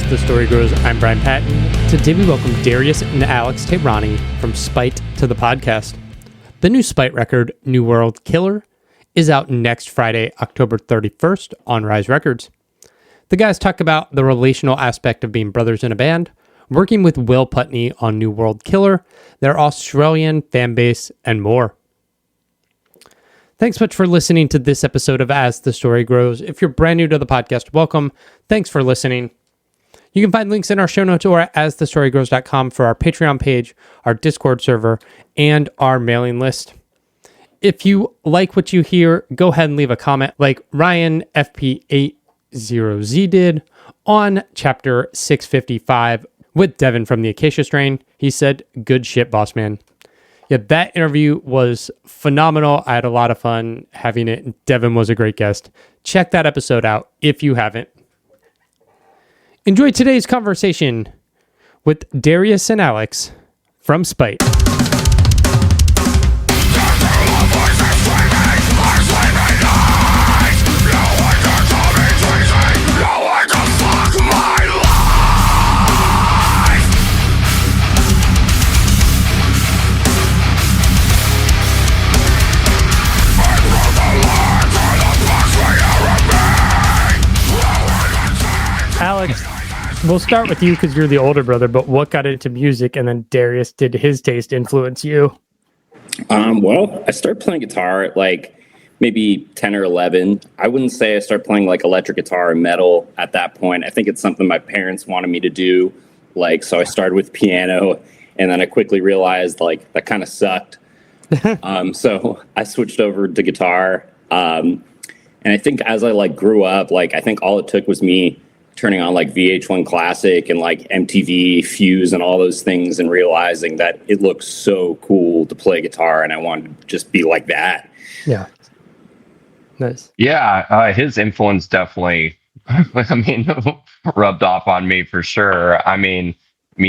the story grows, I'm Brian Patton. Today we welcome Darius and Alex Tehrani from Spite to the podcast. The new Spite record, New World Killer, is out next Friday, October 31st on Rise Records. The guys talk about the relational aspect of being brothers in a band, working with Will Putney on New World Killer, their Australian fan base, and more. Thanks much for listening to this episode of As the Story Grows. If you're brand new to the podcast, welcome. Thanks for listening. You can find links in our show notes or at asthestorygrows.com for our Patreon page, our Discord server, and our mailing list. If you like what you hear, go ahead and leave a comment like Ryan FP80Z did on chapter 655 with Devin from the Acacia Strain. He said, "Good shit, boss man." Yeah, that interview was phenomenal. I had a lot of fun having it. Devin was a great guest. Check that episode out if you haven't. Enjoy today's conversation with Darius and Alex from Spite. Alex, we'll start with you because you're the older brother, but what got into music, and then Darius, did his taste influence you? Well, I started playing guitar at like maybe 10 or 11. I wouldn't say I started playing like electric guitar or metal at that point. I think it's something my parents wanted me to do. So I started with piano, and then I quickly realized like that kind of sucked. So I switched over to guitar. And I think as I grew up, I think all it took was me turning on VH1 Classic and MTV Fuse and all those things and realizing that it looks so cool to play guitar, and I wanted to just be like that. Yeah. Nice. Yeah, his influence definitely, rubbed off on me for sure. Me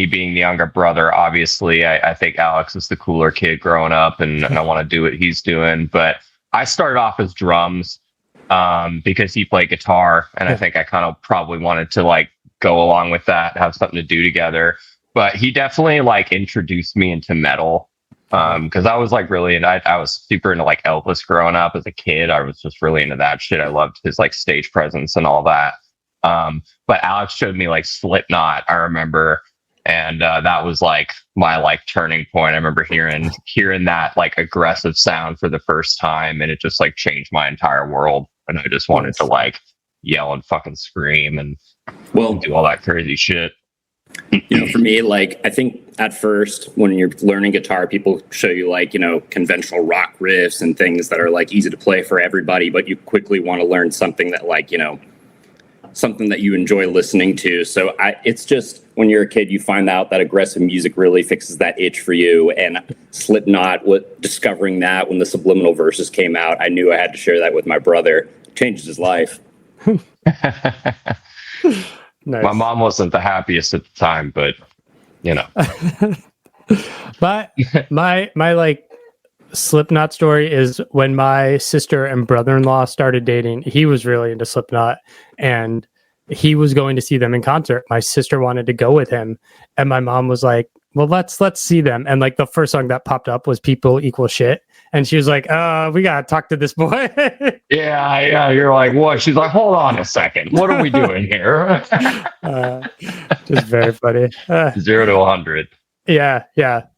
being the younger brother, obviously, I think Alex is the cooler kid growing up, and I want to do what he's doing. But I started off as drums. Because he played guitar, and I think I kind of probably wanted to go along with that, have something to do together. But he definitely introduced me into metal, because I was really, and I was super into Elvis growing up as a kid. I was just really into that shit. I loved his stage presence and all that. But Alex showed me Slipknot, I remember, and that was my turning point. I remember hearing that aggressive sound for the first time, and it just changed my entire world. And I just wanted to yell and fucking scream and do all that crazy shit. For me, I think at first when you're learning guitar, people show you conventional rock riffs and things that are easy to play for everybody, but you quickly want to learn something that something that you enjoy listening to. So it's just when you're a kid, you find out that aggressive music really fixes that itch for you. And Slipknot, discovering that when the subliminal verses came out, I knew I had to share that with my brother. It changed his life. Nice. My mom wasn't the happiest at the time, but my Slipknot story is when my sister and brother-in-law started dating. He was really into Slipknot, and he was going to see them in concert. My sister wanted to go with him, and my mom was like, well, let's see them. And the first song that popped up was People Equal Shit. And she was like, we got to talk to this boy. Yeah. You're like, what? She's like, hold on a second. What are we doing here? Just very funny. 0 to 100. Yeah.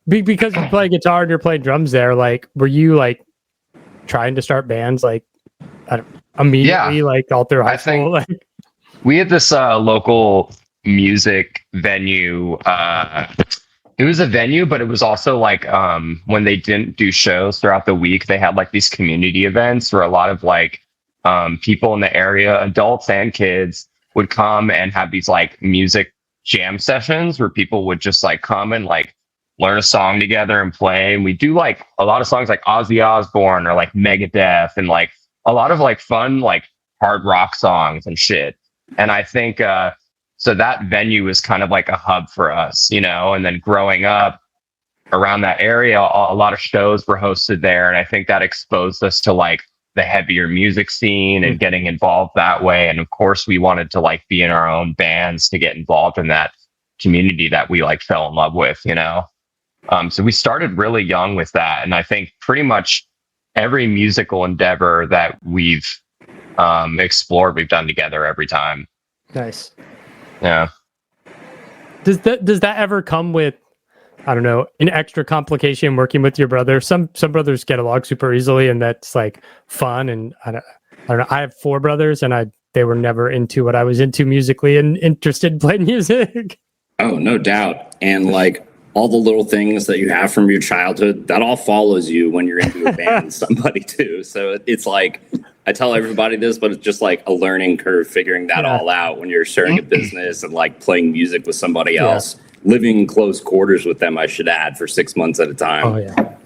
Because you play guitar and you're playing drums there, were you trying to start bands immediately, all through high school? We had this local music venue. It was a venue, but it was also when they didn't do shows throughout the week, they had these community events where a lot of people in the area, adults and kids, would come and have these music jam sessions where people would just come and learn a song together and play. And we do a lot of songs like Ozzy Osbourne or Megadeth and a lot of fun hard rock songs and shit. And I think so that venue is kind of a hub for us, and then growing up around that area, a lot of shows were hosted there. And I think that exposed us to the heavier music scene and getting involved that way. And of course we wanted to like be in our own bands to get involved in that community that we like fell in love with, you know? So we started really young with that. And I think pretty much every musical endeavor that we've explored, we've done together every time. Nice. Yeah. Does that ever come with, I don't know, an extra complication working with your brother? Some brothers get along super easily, and that's like fun. And I don't know. I have 4 brothers, and they were never into what I was into musically and interested in playing music. Oh, no doubt. And like all the little things that you have from your childhood, that all follows you when you're into a band with somebody too. So it's like, I tell everybody this, but it's just like a learning curve, figuring that all out when you're starting a business and like playing music with somebody else, living in close quarters with them, I should add, for 6 months at a time. Oh, yeah.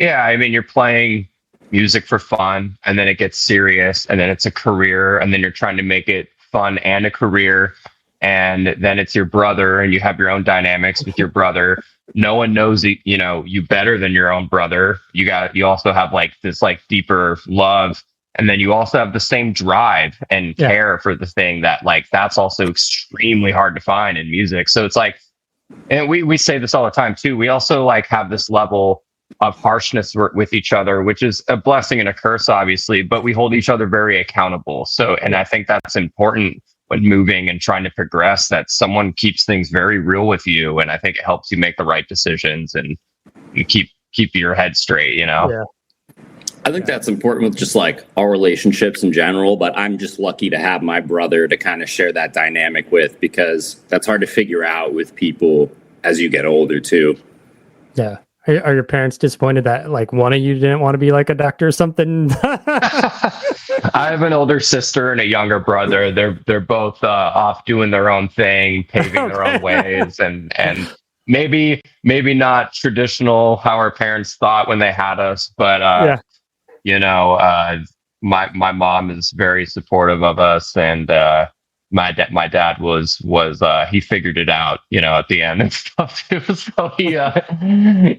Yeah, I mean, you're playing music for fun, and then it gets serious, and then it's a career, and then you're trying to make it fun and a career, and then it's your brother, and you have your own dynamics with your brother. No one knows you better than your own brother. You also have like this like deeper love, and then you also have the same drive and care for the thing that like that's also extremely hard to find in music. So it's like, and we say this all the time too, we also like have this level of harshness with each other, which is a blessing and a curse, obviously, but we hold each other very accountable. So, and I think that's important when moving and trying to progress, that someone keeps things very real with you. And I think it helps you make the right decisions and you keep your head straight, you know? Yeah. I think that's important with just like our relationships in general, but I'm just lucky to have my brother to kind of share that dynamic with, because that's hard to figure out with people as you get older too. Yeah. Are your parents disappointed that like one of you didn't want to be like a doctor or something? I have an older sister and a younger brother. They're both off doing their own thing, paving their own ways, and maybe not traditional how our parents thought when they had us, but you know, my mom is very supportive of us, and my dad was he figured it out, you know, at the end and stuff too. So he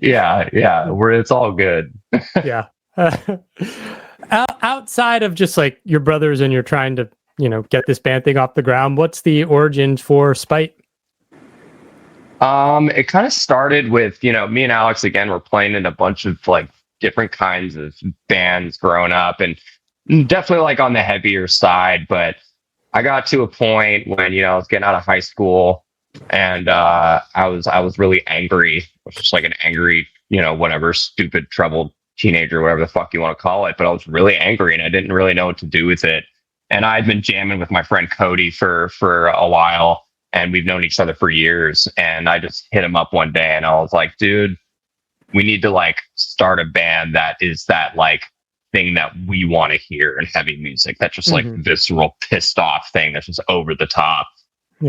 it's all good. Yeah. Outside of just like your brothers and you're trying to, you know, get this band thing off the ground, what's the origin for Spite? It kind of started with, you know, me and Alex again were playing in a bunch of like different kinds of bands growing up, and definitely like on the heavier side, but I got to a point when, you know, I was getting out of high school, and I was really angry. I was just like an angry, you know, whatever, stupid, troubled teenager, whatever the fuck you want to call it. But I was really angry, and I didn't really know what to do with it. And I'd been jamming with my friend Cody for a while, and we've known each other for years. And I just hit him up one day, and I was like, dude, we need to like start a band that is that like thing that we want to hear in heavy music, that's just like visceral pissed off thing that's just over the top.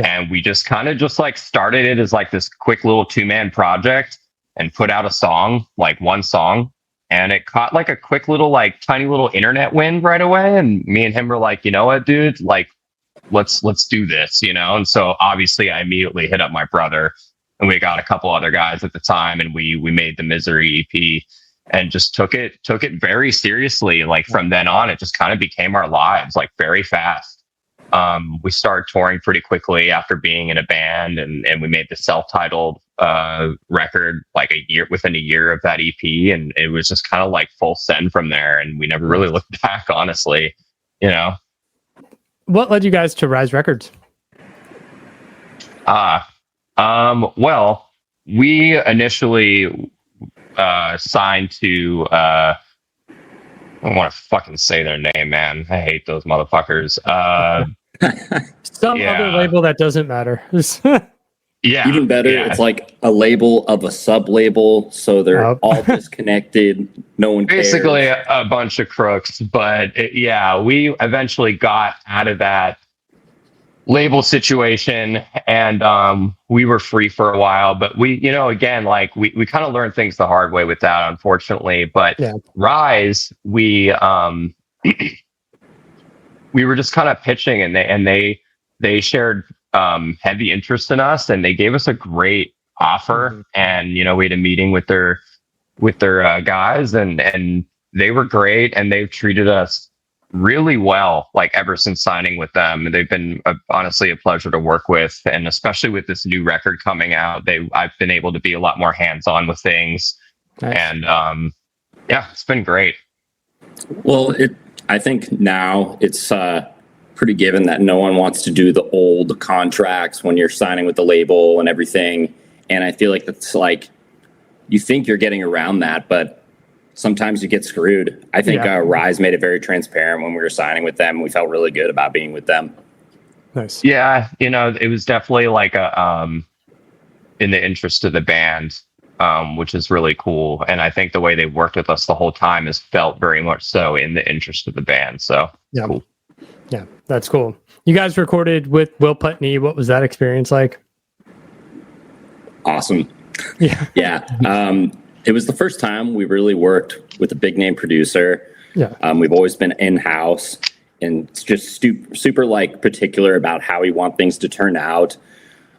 And we just kind of just like started it as like this quick little 2-man project and put out a song, like one song, and it caught like a quick little like tiny little internet win right away. And me and him were like, you know what, dude, like let's do this, you know? And so obviously I immediately hit up my brother, and we got a couple other guys at the time, and we made the Misery EP and just took it very seriously. Like from then on, it just kind of became our lives like very fast. We started touring pretty quickly after being in a band, and we made the self-titled record like within a year of that EP, and it was just kind of like full send from there, and we never really looked back, honestly, you know. What led you guys to Rise Records? Well, we initially signed to I don't want to fucking say their name, man. I hate those motherfuckers. Some other label that doesn't matter. Yeah. Even better, it's like a label of a sub-label, so they're all disconnected. No one cares. Basically a bunch of crooks, but we eventually got out of that label situation, and we were free for a while, but we, you know, again, like we kind of learned things the hard way with that, unfortunately. But Rise, we were just kind of pitching, and they shared heavy interest in us, and they gave us a great offer. And you know, we had a meeting with their guys, and they were great, and they've treated us really well, like ever since signing with them. They've been honestly a pleasure to work with, and especially with this new record coming out, I've been able to be a lot more hands-on with things. Nice. And yeah, it's been great. Well, I think now it's pretty given that no one wants to do the old contracts when you're signing with the label and everything, and I feel like that's like, you think you're getting around that, but sometimes you get screwed. I think Rise made it very transparent when we were signing with them. We felt really good about being with them. Nice. Yeah, it was definitely like a in the interest of the band, which is really cool. And I think the way they worked with us the whole time has felt very much so in the interest of the band. So yeah, cool. Yeah, that's cool. You guys recorded with Will Putney. What was that experience like? Awesome. Yeah. Yeah. It was the first time we really worked with a big name producer. Yeah. We've always been in-house, and it's just super like particular about how we want things to turn out.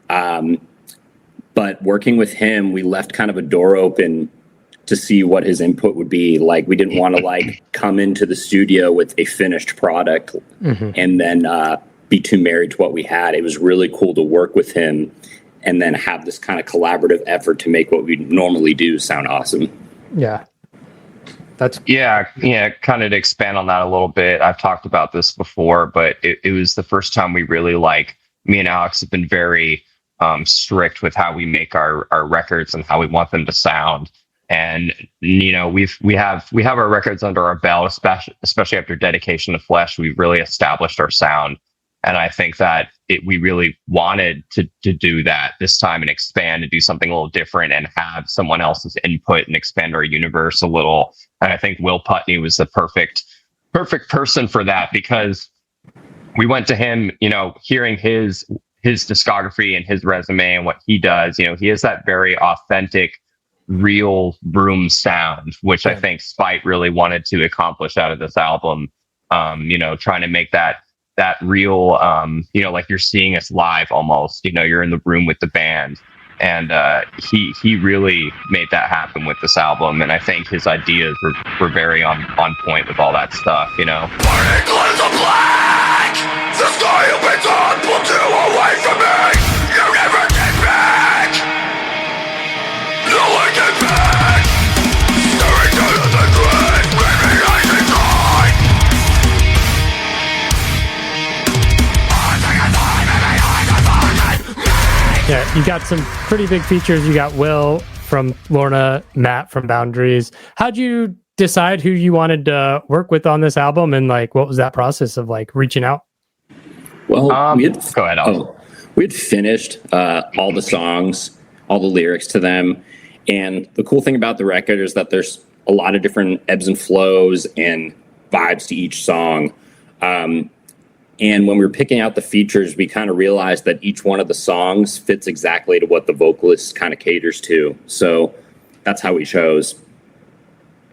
But working with him, we left kind of a door open to see what his input would be. Like, we didn't want to like come into the studio with a finished product and then be too married to what we had. It was really cool to work with him and then have this kind of collaborative effort to make what we normally do sound awesome. Yeah. Kind of to expand on that a little bit. I've talked about this before, but it was the first time we really, like, me and Alex have been very strict with how we make our records and how we want them to sound. And, we have our records under our belt, especially after Dedication to Flesh. We've really established our sound. And I think that we really wanted to do that this time and expand and do something a little different and have someone else's input and expand our universe a little. And I think Will Putney was the perfect person for that, because we went to him, hearing his discography and his resume and what he does. He has that very authentic, real room sound, which I think Spite really wanted to accomplish out of this album. Trying to make that real, like you're seeing us live almost, you're in the room with the band. And he really made that happen with this album. And I think his ideas were very on point with all that stuff, Burning clouds of black! The sky opens up, pulled you away from me! You never get back! No one get back! Staring down at the grid, screaming eyes inside! Yeah, you got some pretty big features. You got Will from Lorna, Matt from Boundaries. How'd you decide who you wanted to work with on this album, and like what was that process of like reaching out? Well, go ahead. We had finished all the songs, all the lyrics to them, and the cool thing about the record is that there's a lot of different ebbs and flows and vibes to each song. And when we were picking out the features, we kind of realized that each one of the songs fits exactly to what the vocalist kind of caters to. So that's how we chose.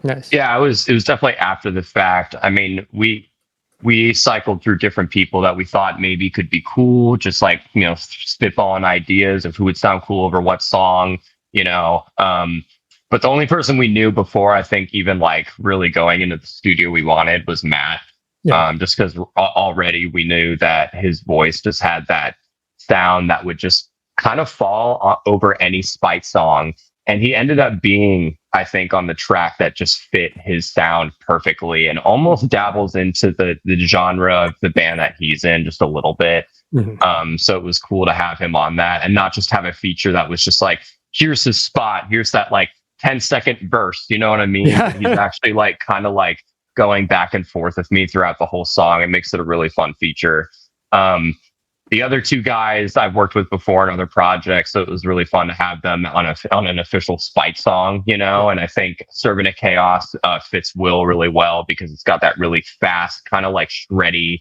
Nice. Yeah, it was definitely after the fact. I mean, we cycled through different people that we thought maybe could be cool, just like, spitballing ideas of who would sound cool over what song, but the only person we knew before, I think, even like really going into the studio we wanted was Matt. Yeah. Just because already we knew that his voice just had that sound that would just kind of fall over any Spite song. And he ended up being, I think, on the track that just fit his sound perfectly and almost dabbles into the genre of the band that he's in just a little bit. Mm-hmm. So it was cool to have him on that and not just have a feature that was just like, here's his spot. Here's that like 10-second burst. You know what I mean? Yeah. He's actually like kind of like going back and forth with me throughout the whole song. It makes it a really fun feature. The other two guys I've worked with before in other projects, so it was really fun to have them on an official Spite song, And I think Servant of Chaos fits Will really well because it's got that really fast, kind of like shreddy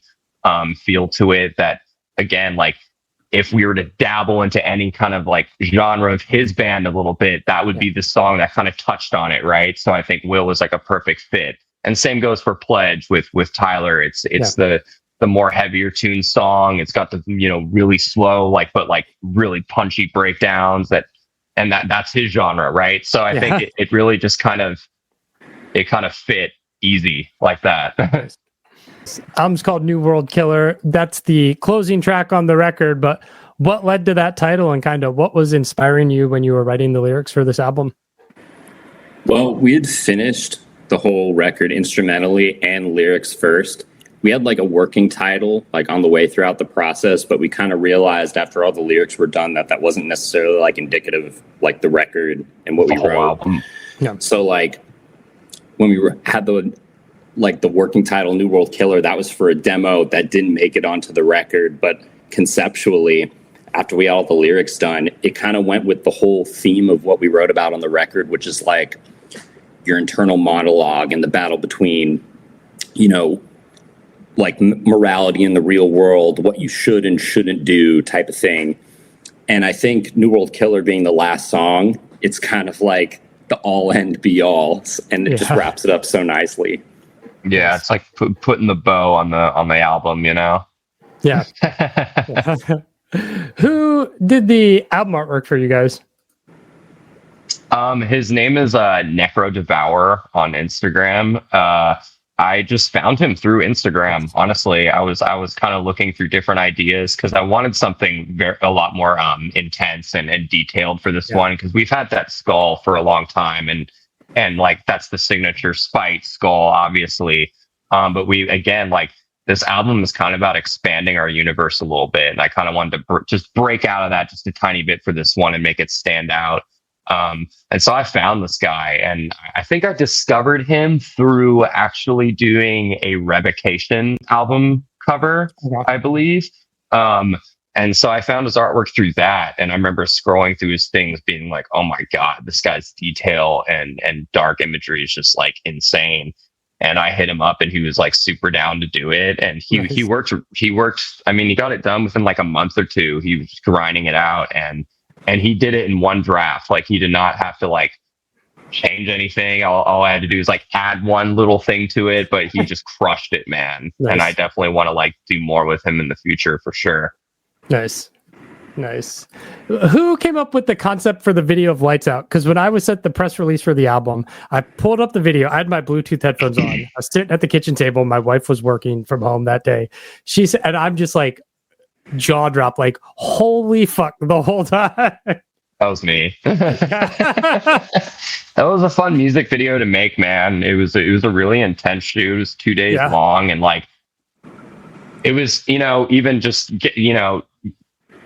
feel to it that, again, like if we were to dabble into any kind of like genre of his band a little bit, that would be the song that kind of touched on it, right? So I think Will was like a perfect fit. And same goes for Pledge with Tyler. It's the more heavier tune song. It's got the really slow but really punchy breakdowns that's his genre, right? So I think it really just kind of fit easy like that. Album's called New World Killer. That's the closing track on the record, but what led to that title and kind of what was inspiring you when you were writing the lyrics for this album? Well, we had finished the whole record instrumentally and lyrics first. We had like a working title like on the way throughout the process, but we kind of realized after all the lyrics were done that wasn't necessarily like indicative of like the record and what we wrote. Yeah. So like when we had the working title New World Killer, that was for a demo that didn't make it onto the record, but conceptually after we had all the lyrics done, it kind of went with the whole theme of what we wrote about on the record, which is like your internal monologue and the battle between, you know, like morality in the real world, what you should and shouldn't do type of thing. And I think New World Killer being the last song, it's kind of like the all end be all, and it just wraps it up so nicely. Yeah, it's like putting the bow on the album, you know? Yeah. Who did the album artwork for you guys? His name is Necro Devour on Instagram. I just found him through Instagram. Honestly, I was kind of looking through different ideas because I wanted something a lot more intense and detailed for this one, because we've had that skull for a long time, and like that's the signature Spite skull, obviously. But we again, like, this album is kind of about expanding our universe a little bit, and I kind of wanted to just break out of that just a tiny bit for this one and make it stand out. And so I found this guy, and I think I discovered him through actually doing a Revocation album cover, I believe. And so I found his artwork through that. And I remember scrolling through his things being like, oh my God, this guy's detail and dark imagery is just like insane. And I hit him up and he was like super down to do it. And he worked, I mean, he got it done within like a month or two. He was grinding it out, and he did it in one draft. Like, he did not have to like change anything. All I had to do is like add one little thing to it, but he just crushed it, man. Nice. And I definitely want to like do more with him in the future for sure. Nice. Who came up with the concept for the video of Lights Out? Because when I was at the press release for the album, I pulled up the video. I had my Bluetooth headphones on. I was sitting at the kitchen table. My wife was working from home that day. She said, and I'm just like, jaw drop, like, holy fuck, the whole time. That was me. That was a fun music video to make, man. It was a really intense shoot. It was 2 days long, and like, it was, you know, even just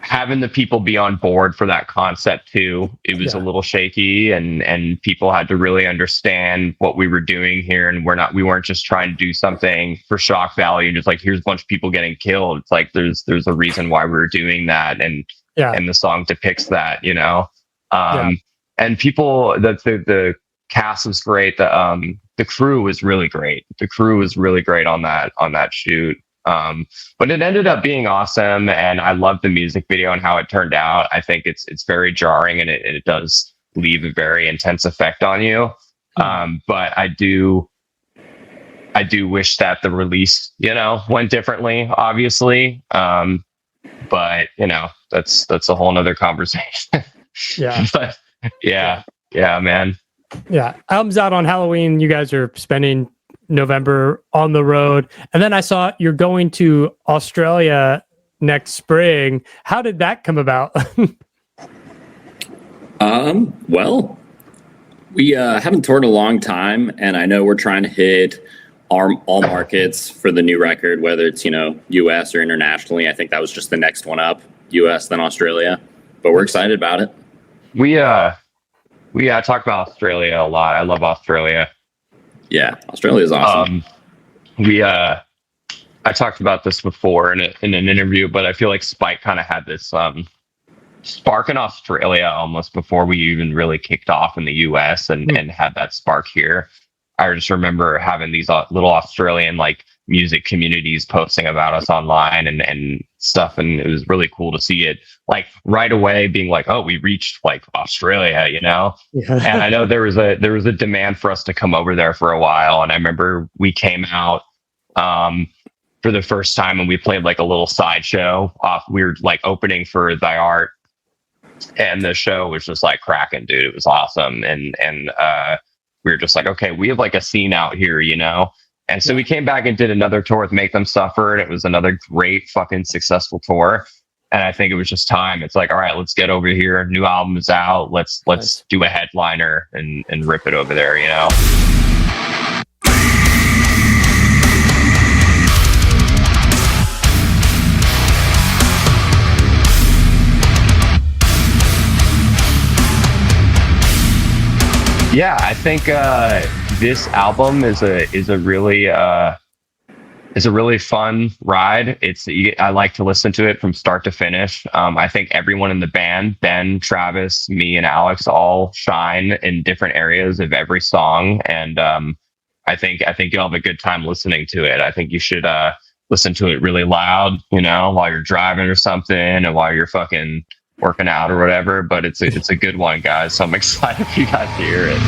having the people be on board for that concept too. It was a little shaky, and people had to really understand what we were doing here, and we weren't just trying to do something for shock value and just like, here's a bunch of people getting killed. It's like there's a reason why we were doing that, and the song depicts that, you know. And people, the cast was great. The crew was really great. The crew was really great on that shoot. But it ended up being awesome, and I love the music video and how it turned out. I think it's very jarring, and it does leave a very intense effect on you. But I do wish that the release, you know, went differently, obviously. But you know, that's a whole nother conversation. But yeah, man. Yeah. Album's out on Halloween. You guys are spending November on the road, and then I saw you're going to Australia next spring. How did that come about? Well, we haven't toured in a long time, and I know we're trying to hit all markets for the new record, whether it's, you know, US or internationally. I think that was just the next one up, US then Australia, but we're excited about it. We talk about Australia a lot. I love Australia. Yeah, Australia is awesome. I talked about this before in an interview, but I feel like Spike kind of had this spark in Australia almost before we even really kicked off in the US and had that spark here. I just remember having these little Australian like music communities posting about us online and stuff, and it was really cool to see it like right away being like, oh, we reached like Australia, you know. And I know there was a demand for us to come over there for a while, and I remember we came out for the first time and we played like a little sideshow off. We were like opening for Thy Art, and the show was just like cracking, dude. It was awesome, and we were just like, okay, we have like a scene out here, you know. And so we came back and did another tour with Make Them Suffer, and it was another great fucking successful tour. And I think it was just time. It's like, all right, let's get over here. New album is out. Let's do a headliner and rip it over there, you know? Yeah, I think this album is a really fun ride. I like to listen to it from start to finish. I think everyone in the band, Ben, Travis, me, and Alex, all shine in different areas of every song, and I think you'll have a good time listening to it. I think you should listen to it really loud, you know, while you're driving or something, and while you're fucking working out or whatever. But it's a good one, guys. So I'm excited for you guys to hear it.